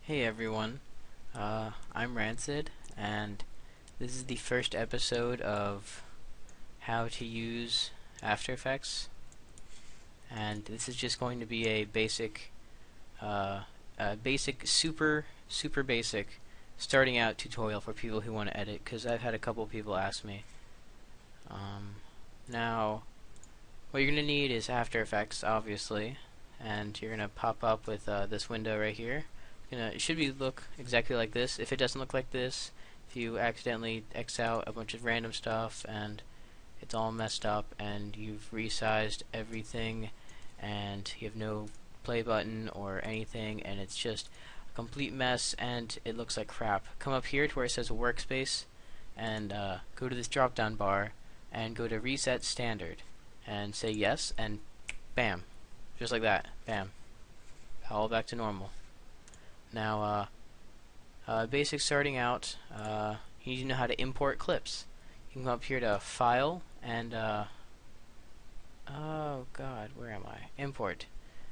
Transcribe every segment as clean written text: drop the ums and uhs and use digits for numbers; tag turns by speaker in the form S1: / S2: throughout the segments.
S1: Hey everyone, I'm Rancid, and this is the first episode of how to use After Effects, and this is just going to be uh, a basic, super basic, starting out tutorial for people who want to edit, because I've had a couple people ask me. Um, Now, what you're going to need is After Effects, obviously, and you're going to pop up with this window right here. It should look exactly like this. If it doesn't look like this, if you accidentally X out a bunch of random stuff and it's all messed up and you've resized everything and you have no play button or anything and it's just a complete mess and it looks like crap, come up here to where it says workspace and go to this drop down bar and go to reset standard and say yes, and bam, just like that, bam, all back to normal. Now, basic starting out, you need to know how to import clips. You can come up here to File and, oh god, where am I? Import.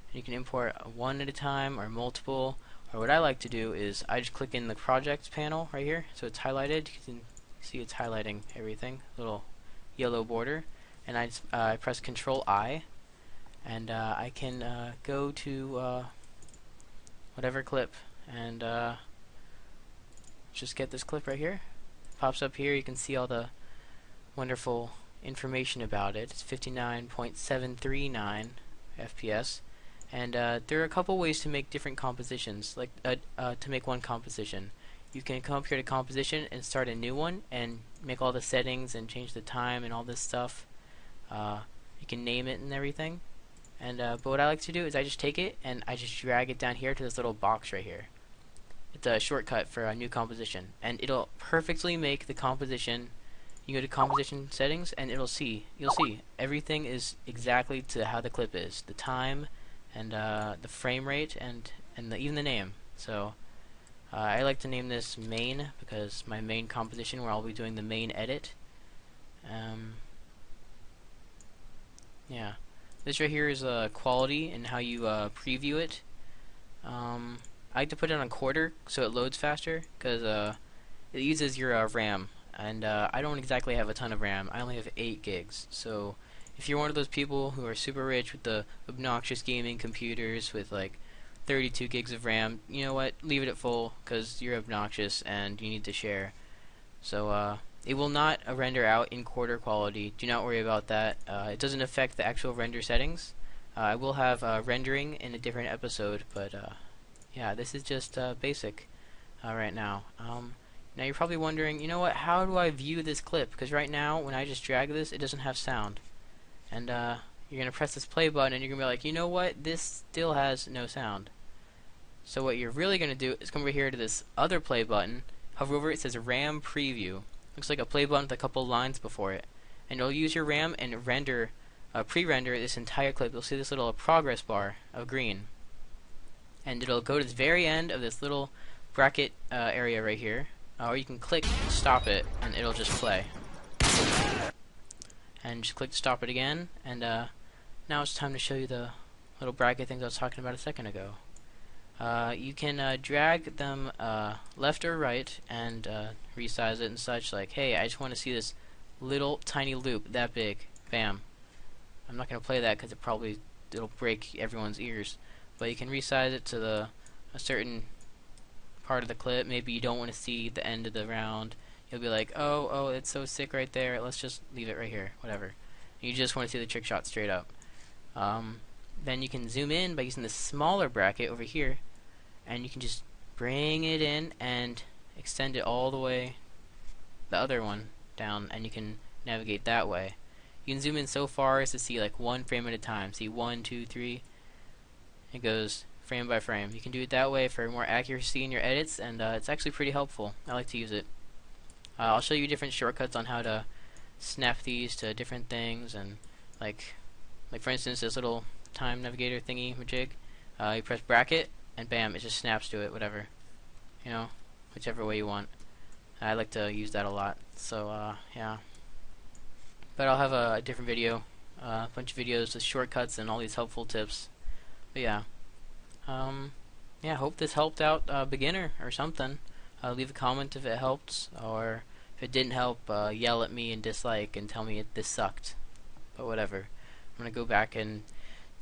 S1: And you can import one at a time or multiple, or what I like to do is I just click in the project panel right here, so it's highlighted. You can see it's highlighting everything, little yellow border, and I press Control I, and I can go to whatever clip and just get this clip right here. Pops up here, you can see all the wonderful information about it. It's 59.739 FPS, and there are a couple ways to make different compositions, like to make one composition. You can come up here to composition and start a new one and make all the settings and change the time and all this stuff. You can name it and everything. And but what I like to do is I just take it and I just drag it down here to this little box right here. It's a shortcut for a new composition, and it'll perfectly make the composition. You go to composition settings and you'll see everything is exactly to how the clip is, the time and the frame rate and even the name. So I like to name this main because my main composition where I'll be doing the main edit. Yeah. This right here is quality and how you preview it. I like to put it on quarter so it loads faster because it uses your RAM, and I don't exactly have a ton of RAM. I only have 8 gigs. So if you're one of those people who are super rich with the obnoxious gaming computers with like 32 gigs of RAM, you know what? Leave it at full because you're obnoxious and you need to share. So it will not render out in quarter quality. Do not worry about that. It doesn't affect the actual render settings. I will have rendering in a different episode, but yeah, this is just basic right now. Now you're probably wondering, you know what, how do I view this clip? Because right now, when I just drag this, it doesn't have sound. And you're going to press this play button and you're going to be like, you know what, this still has no sound. So what you're really going to do is come over here to this other play button, hover over it, says RAM Preview. Looks like a play button with a couple lines before it. And you'll use your RAM and pre-render this entire clip. You'll see this little progress bar of green. And it'll go to the very end of this little bracket area right here. Or you can click stop it and it'll just play. And just click stop it again. And now it's time to show you the little bracket things I was talking about a second ago. You can drag them left or right and resize it and such. Like, hey, I just want to see this little tiny loop that big. Bam. I'm not going to play that because it'll break everyone's ears. But you can resize it to a certain part of the clip. Maybe you don't want to see the end of the round. You'll be like, oh, it's so sick right there. Let's just leave it right here. Whatever. You just want to see the trick shot straight up. Then you can zoom in by using the smaller bracket over here. And you can just bring it in and extend it all the way the other one down, and you can navigate that way. You can zoom in so far as to see like one frame at a time. See 1, 2, 3. It goes frame by frame. You can do it that way for more accuracy in your edits, and it's actually pretty helpful. I like to use it. I'll show you different shortcuts on how to snap these to different things, and like for instance this little time navigator thingy majig. You press bracket and bam, it just snaps to it, whatever, you know, whichever way you want. I like to use that a lot. So yeah, but I'll have a different video, a bunch of videos with shortcuts and all these helpful tips. But yeah, yeah, hope this helped out a beginner or something. Leave a comment if it helped, or if it didn't help, yell at me and dislike and tell me this sucked. But whatever. I'm gonna go back and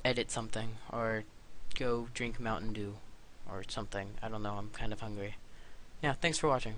S1: edit something, or go drink Mountain Dew, or something. I don't know. I'm kind of hungry. Yeah, thanks for watching.